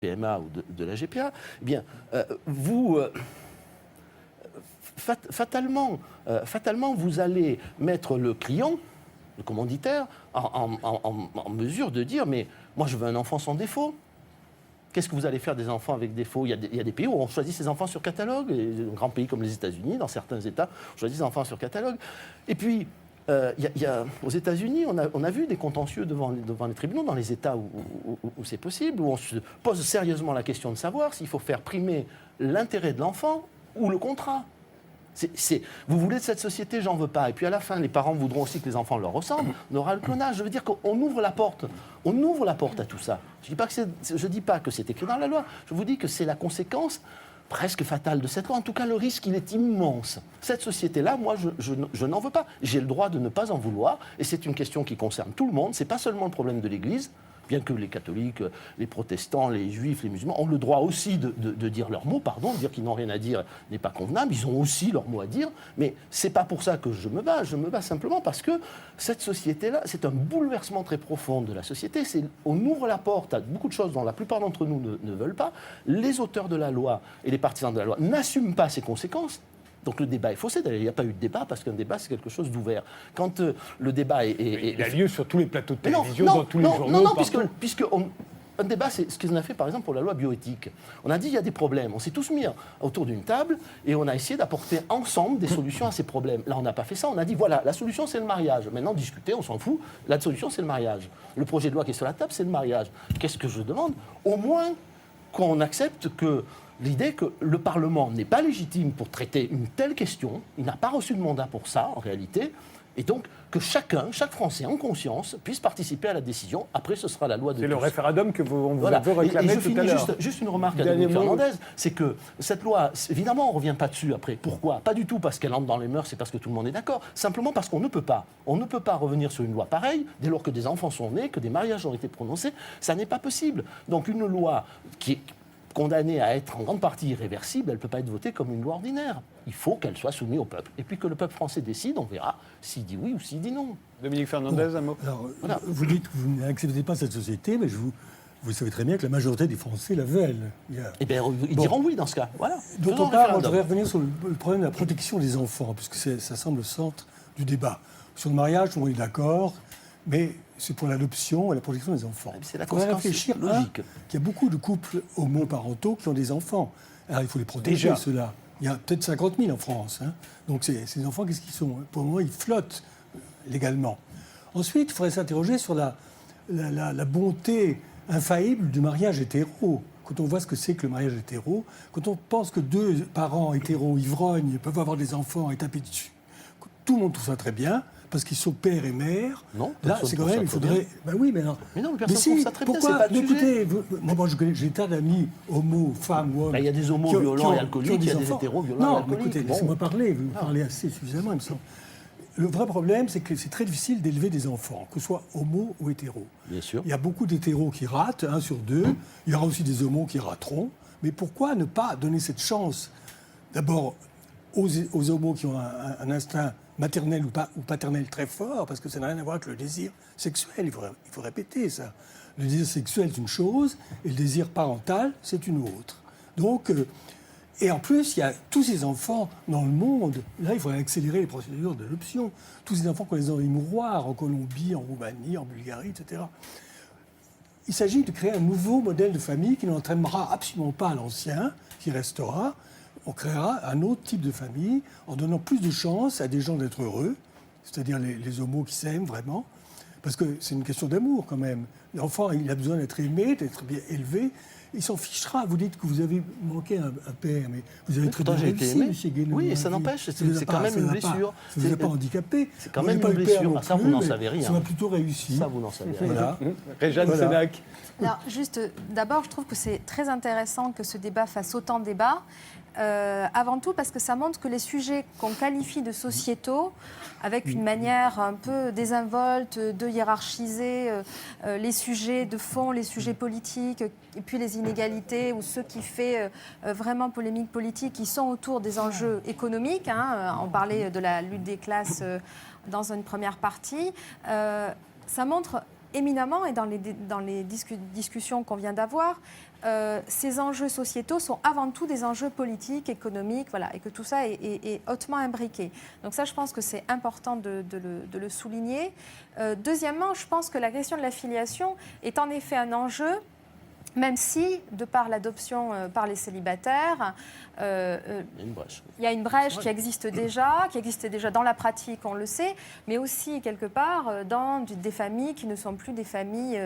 PMA ou de la GPA, eh bien, fatalement, vous allez mettre le client, le commanditaire, en mesure de dire « mais moi, je veux un enfant sans défaut ». Qu'est-ce que vous allez faire des enfants avec défaut ? Il y a des pays où on choisit ses enfants sur catalogue, et un grand pays comme les États-Unis, dans certains États, on choisit ses enfants sur catalogue. Et puis, aux États-Unis, on a vu des contentieux devant les tribunaux, dans les États où c'est possible, où on se pose sérieusement la question de savoir s'il faut faire primer l'intérêt de l'enfant ou le contrat. Vous voulez de cette société, j'en veux pas. Et puis à la fin, les parents voudront aussi que les enfants leur ressemblent. On aura le clonage. Je veux dire qu'on ouvre la porte. On ouvre la porte à tout ça. Je ne dis pas que c'est écrit dans la loi. Je vous dis que c'est la conséquence presque fatale de cette loi. En tout cas, le risque, il est immense. Cette société-là, moi, je n'en veux pas. J'ai le droit de ne pas en vouloir. Et c'est une question qui concerne tout le monde. Ce n'est pas seulement le problème de l'Église. Bien que les catholiques, les protestants, les juifs, les musulmans ont le droit aussi de dire leurs mots, de dire qu'ils n'ont rien à dire n'est pas convenable, ils ont aussi leurs mots à dire, mais ce n'est pas pour ça que je me bats simplement parce que cette société-là, c'est un bouleversement très profond de la société, on ouvre la porte à beaucoup de choses dont la plupart d'entre nous ne veulent pas, les auteurs de la loi et les partisans de la loi n'assument pas ces conséquences. Donc le débat est faussé. D'ailleurs, il n'y a pas eu de débat parce qu'un débat, c'est quelque chose d'ouvert. Quand le débat il a lieu sur tous les plateaux de télévision, dans tous les journaux. Non, un débat, c'est ce qu'on a fait par exemple pour la loi bioéthique. On a dit il y a des problèmes. On s'est tous mis autour d'une table et on a essayé d'apporter ensemble des solutions à ces problèmes. Là, on n'a pas fait ça. On a dit voilà, la solution, c'est le mariage. Maintenant, discuter, on s'en fout. La solution, c'est le mariage. Le projet de loi qui est sur la table, c'est le mariage. Qu'est-ce que je demande ? Au moins qu'on accepte que l'idée que le Parlement n'est pas légitime pour traiter une telle question, il n'a pas reçu de mandat pour ça, en réalité, et donc que chaque Français en conscience puisse participer à la décision. Après, ce sera la loi de tous. C'est le référendum que on vous a réclamé tout à l'heure. Juste une remarque à Dominique Fernandez, c'est que cette loi, évidemment, on ne revient pas dessus après. Pourquoi ? Pas du tout parce qu'elle entre dans les mœurs, c'est parce que tout le monde est d'accord. Simplement parce qu'on ne peut pas. On ne peut pas revenir sur une loi pareille dès lors que des enfants sont nés, que des mariages ont été prononcés. Ça n'est pas possible. Donc une loi qui est condamnée à être en grande partie irréversible, elle ne peut pas être votée comme une loi ordinaire. Il faut qu'elle soit soumise au peuple. Et puis que le peuple français décide, on verra s'il dit oui ou s'il dit non. Dominique Fernandez, un mot. Alors, voilà. Vous dites que vous n'acceptez pas cette société, mais vous savez très bien que la majorité des Français la veulent. Eh bien, ils diront oui dans ce cas. Voilà. D'autre part, je voudrais revenir sur le problème de la protection des enfants, puisque ça semble le centre du débat. Sur le mariage, on est d'accord, mais c'est pour l'adoption et la protection des enfants. C'est la conséquence réfléchir logique. Qu'il y a beaucoup de couples homoparentaux qui ont des enfants. Alors, il faut les protéger, ceux-là. Il y a peut-être 50 000 en France. Hein. Donc, ces enfants, qu'est-ce qu'ils sont ? Pour le moment, ils flottent légalement. Ensuite, il faudrait s'interroger sur la bonté infaillible du mariage hétéro. Quand on voit ce que c'est que le mariage hétéro, quand on pense que deux parents hétéros ivrognes peuvent avoir des enfants et taper dessus, tout le monde trouve ça très bien, parce qu'ils sont père et mère. Non, là, c'est quand même, il faudrait... Ben oui, mais non. Mais non, personne trouve ça très bien, c'est pas le sujet. Moi, j'ai tas d'amis homos, femmes ou hommes... Il y a des homos violents et alcooliques, il y a des hétéros violents et alcooliques. Non, écoutez, laissez-moi parler, vous parlez assez suffisamment, il me semble. Le vrai problème, c'est que c'est très difficile d'élever des enfants, que ce soit homo ou hétéro. Bien sûr. Il y a beaucoup d'hétéros qui ratent, 1 sur 2. Il y aura aussi des homos qui rateront. Mais pourquoi ne pas donner cette chance, d'abord, aux homos qui ont un instinct maternel ou paternel très fort, parce que ça n'a rien à voir avec le désir sexuel. Il faut répéter ça. Le désir sexuel, c'est une chose, et le désir parental, c'est une autre. Donc... Et en plus, il y a tous ces enfants dans le monde. Là, il faudrait accélérer les procédures d'adoption. Tous ces enfants qu'on les a dans les mouroirs, en Colombie, en Roumanie, en Bulgarie, etc. Il s'agit de créer un nouveau modèle de famille qui n'entraînera absolument pas l'ancien, qui restera. On créera un autre type de famille en donnant plus de chances à des gens d'être heureux, c'est-à-dire les homos qui s'aiment vraiment. Parce que c'est une question d'amour quand même. L'enfant, il a besoin d'être aimé, d'être bien élevé. Il s'en fichera. Vous dites que vous avez manqué un père, mais vous avez très bien réussi, M. Guénon. Oui, et ça n'empêche, c'est quand même une blessure. Ça ne vous a pas handicapé. C'est quand même une blessure. Ça, vous n'en savez rien. Ça m'a plutôt réussi. Ça, vous n'en savez rien. Voilà. Réjeanne Sénac. Alors, juste, d'abord, je trouve que c'est très intéressant que ce débat fasse autant de débat. Avant tout parce que ça montre que les sujets qu'on qualifie de sociétaux, avec une manière un peu désinvolte de hiérarchiser les sujets de fond, les sujets politiques, et puis les inégalités, ou ceux qui fait vraiment polémique politique, qui sont autour des enjeux économiques. On parlait de la lutte des classes dans une première partie. Ça montre éminemment, et dans les discussions qu'on vient d'avoir, ces enjeux sociétaux sont avant tout des enjeux politiques, économiques, voilà, et que tout ça est hautement imbriqué. Donc ça, je pense que c'est important de le souligner. Deuxièmement, je pense que la question de la filiation est en effet un enjeu, même si, de par l'adoption par les célibataires, il y a une brèche qui existait déjà dans la pratique, on le sait, mais aussi quelque part dans des familles qui ne sont plus des familles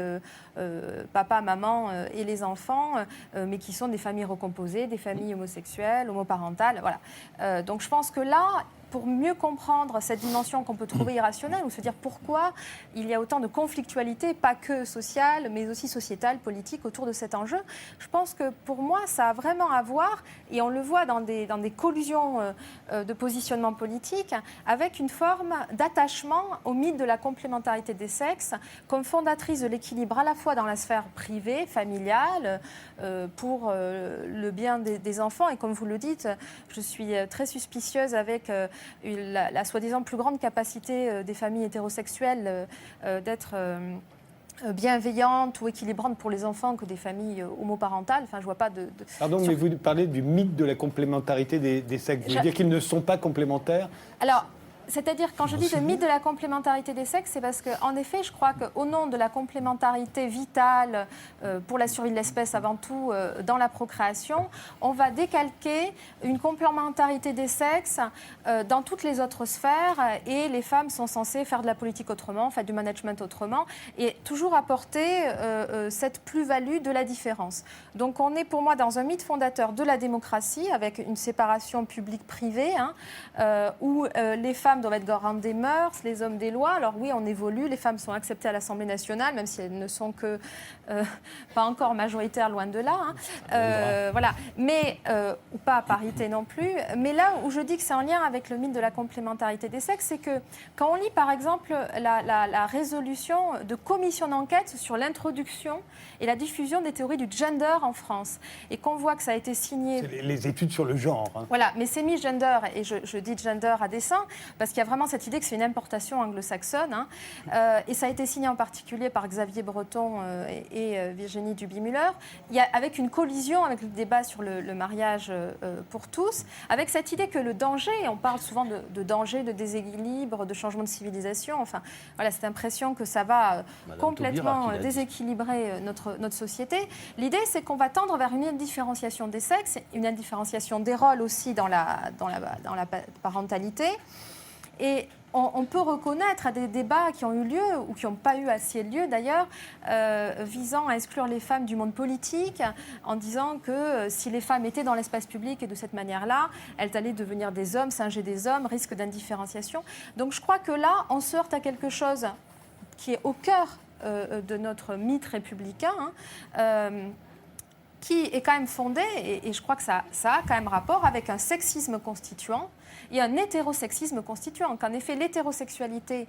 papa, maman et les enfants, mais qui sont des familles recomposées, des familles homosexuelles, homoparentales. Voilà. Donc je pense que là, pour mieux comprendre cette dimension qu'on peut trouver irrationnelle, ou se dire pourquoi il y a autant de conflictualité, pas que sociale, mais aussi sociétale, politique, autour de cet enjeu. Je pense que pour moi, ça a vraiment à voir, et on le voit dans des collusions de positionnement politique, avec une forme d'attachement au mythe de la complémentarité des sexes, comme fondatrice de l'équilibre à la fois dans la sphère privée, familiale, pour le bien des enfants. Et comme vous le dites, je suis très suspicieuse avec la soi-disant plus grande capacité des familles hétérosexuelles d'être bienveillantes ou équilibrantes pour les enfants que des familles homoparentales. Enfin, je vois pas de... Pardon, mais vous parlez du mythe de la complémentarité des sexes. Vous voulez dire qu'ils ne sont pas complémentaires ? Alors, c'est-à-dire, quand je dis le mythe de la complémentarité des sexes, c'est parce qu'en effet, je crois qu'au nom de la complémentarité vitale pour la survie de l'espèce, avant tout dans la procréation, on va décalquer une complémentarité des sexes dans toutes les autres sphères, et les femmes sont censées faire de la politique autrement, faire du management autrement, et toujours apporter cette plus-value de la différence. Donc on est pour moi dans un mythe fondateur de la démocratie, avec une séparation publique-privée, où les femmes doivent être garantes des mœurs, les hommes des lois. Alors oui, on évolue, les femmes sont acceptées à l'Assemblée nationale, même si elles ne sont que pas encore majoritaires, loin de là. Voilà, mais ou pas à parité non plus. Mais là où je dis que c'est en lien avec le mythe de la complémentarité des sexes, c'est que quand on lit par exemple la résolution de commission d'enquête sur l'introduction et la diffusion des théories du gender en France, et qu'on voit que ça a été signé... C'est les études sur le genre. Voilà, mais c'est mis gender, et je dis gender à dessein, parce qu'il y a vraiment cette idée que c'est une importation anglo-saxonne. Et ça a été signé en particulier par Xavier Breton et Virginie Duby-Muller, avec une collision avec le débat sur le mariage pour tous, avec cette idée que le danger, on parle souvent de danger, de déséquilibre, de changement de civilisation, enfin, voilà, cette impression que ça va complètement déséquilibrer notre société. L'idée, c'est qu'on va tendre vers une indifférenciation des sexes, une indifférenciation des rôles aussi dans la parentalité. Et on peut reconnaître à des débats qui ont eu lieu, ou qui n'ont pas eu assez lieu d'ailleurs, visant à exclure les femmes du monde politique, en disant que si les femmes étaient dans l'espace public et de cette manière-là, elles allaient devenir des hommes, singer des hommes, risque d'indifférenciation. Donc je crois que là, on se heurte à quelque chose qui est au cœur de notre mythe républicain, qui est quand même fondé, et je crois que ça a quand même rapport avec un sexisme constituant et un hétérosexisme constituant. Qu'en effet, l'hétérosexualité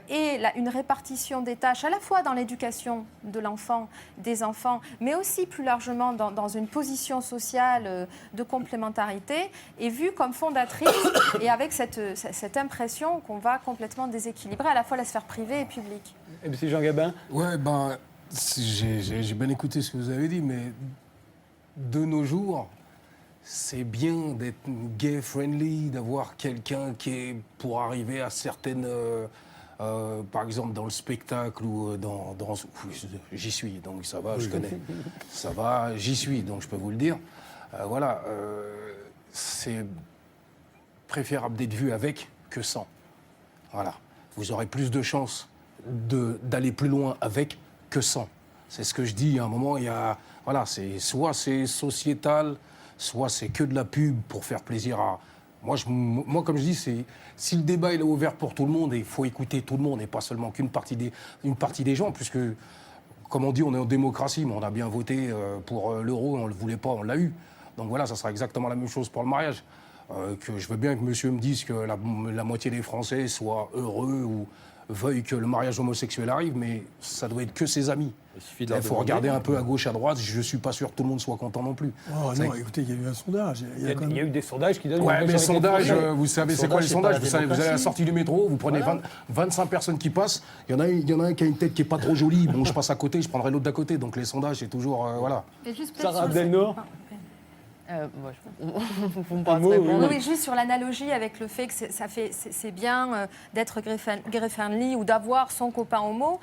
est une répartition des tâches à la fois dans l'éducation de l'enfant, des enfants, mais aussi plus largement dans une position sociale de complémentarité, est vue comme fondatrice, et avec cette impression qu'on va complètement déséquilibrer à la fois la sphère privée et publique. Et M. Jean Gabin ? Ouais, j'ai bien écouté ce que vous avez dit, mais de nos jours, c'est bien d'être gay-friendly, d'avoir quelqu'un qui est pour arriver à certaines... par exemple, dans le spectacle ou j'y suis, donc ça va, je connais. Ça va, j'y suis, donc je peux vous le dire. Voilà, c'est préférable d'être vu avec que sans. Voilà, vous aurez plus de chances d'aller plus loin avec que sans. C'est ce que je dis, à un moment, il y a... Voilà, soit c'est sociétal, soit c'est que de la pub pour faire plaisir à... Moi, comme je dis, si le débat il est ouvert pour tout le monde, et il faut écouter tout le monde, et pas seulement qu'une partie des gens, puisque, comme on dit, on est en démocratie, mais on a bien voté pour l'euro, on ne le voulait pas, on l'a eu. Donc voilà, ça sera exactement la même chose pour le mariage. Que je veux bien que monsieur me dise que la moitié des Français soient heureux ou veuille que le mariage homosexuel arrive, mais ça doit être que ses amis. Il suffit de Il leur faut demander. regarder un peu à gauche, à droite. Je ne suis pas sûr que tout le monde soit content non plus. Oh C'est- non, écoutez, il y a eu un sondage. Il y a eu des sondages qui donnent Ouais, une mais majorité sondage, de Français. vous savez, c'est Sondage, quoi les c'est pas la sondages? Vous savez, vous allez à la démocratie. sortie du métro, vous prenez Voilà. 25 personnes qui passent, il y en a un qui a une tête qui n'est pas trop jolie, bon, je passe à côté, je prendrai l'autre d'à côté. Donc les sondages, c'est toujours, voilà. Et juste peut-être Sarah sur le- Abdelnour. Moi, vous me Un parlez mot, répondre. Oui, juste sur l'analogie avec le fait que c'est bien d'être gay friendly ou d'avoir son copain homo.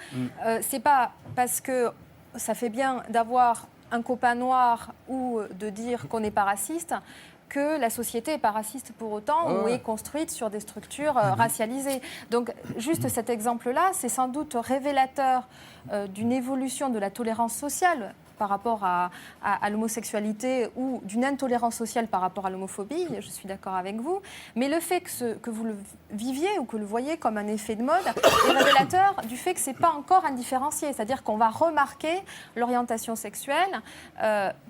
C'est pas parce que ça fait bien d'avoir un copain noir ou de dire qu'on n'est pas raciste que la société n'est pas raciste pour autant ou Ouais. est construite sur des structures racialisées. Donc, juste cet exemple-là, c'est sans doute révélateur d'une évolution de la tolérance sociale par rapport à l'homosexualité ou d'une intolérance sociale par rapport à l'homophobie, je suis d'accord avec vous, mais le fait que vous le viviez ou que vous le voyez comme un effet de mode est révélateur du fait que ce n'est pas encore indifférencié, c'est-à-dire qu'on va remarquer l'orientation sexuelle,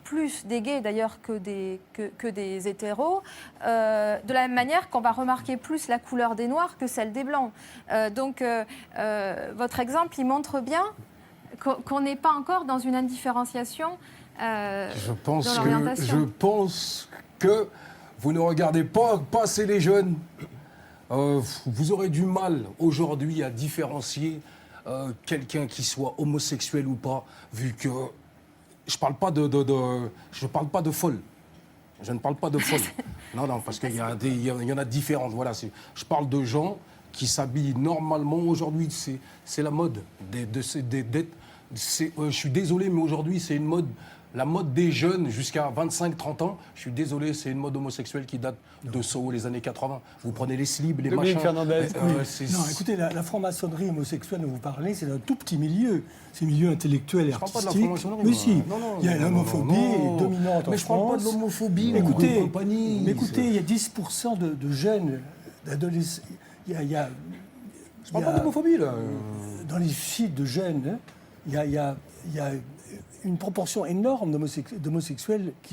plus des gays d'ailleurs que des hétéros, de la même manière qu'on va remarquer plus la couleur des noirs que celle des blancs. Donc votre exemple, il montre bien qu'on n'est pas encore dans une indifférenciation Je pense dans l'orientation. que vous ne regardez pas assez les jeunes. Vous aurez du mal aujourd'hui à différencier quelqu'un qui soit homosexuel ou pas, vu que je parle pas je parle pas de folle. Je ne parle pas de folle. Non, parce qu'il y en a différentes. Voilà, je parle de gens qui s'habillent normalement. Aujourd'hui, c'est la mode. Je suis désolé, mais aujourd'hui, c'est une mode. La mode des jeunes jusqu'à 25-30 ans, je suis désolé, c'est une mode homosexuelle qui date de Soho, les années 80. Vous prenez les slips, les Dominique machins. Fernandez. Non, écoutez, la franc-maçonnerie homosexuelle dont vous parlez, c'est un tout petit milieu. C'est un milieu intellectuel et Je parle pas de la artistique. franc-maçonnerie, Mais moi. si, Non, non, il y a non, l'homophobie non. dominante en Mais je parle pas de France. l'homophobie Écoutez, ou compagnie. mais écoutez, il y a 10% de jeunes, d'adolescents. Il y a, Je parle pas d'homophobie, là. dans les sites de jeunes, il y a une proportion énorme d'homosexuels qui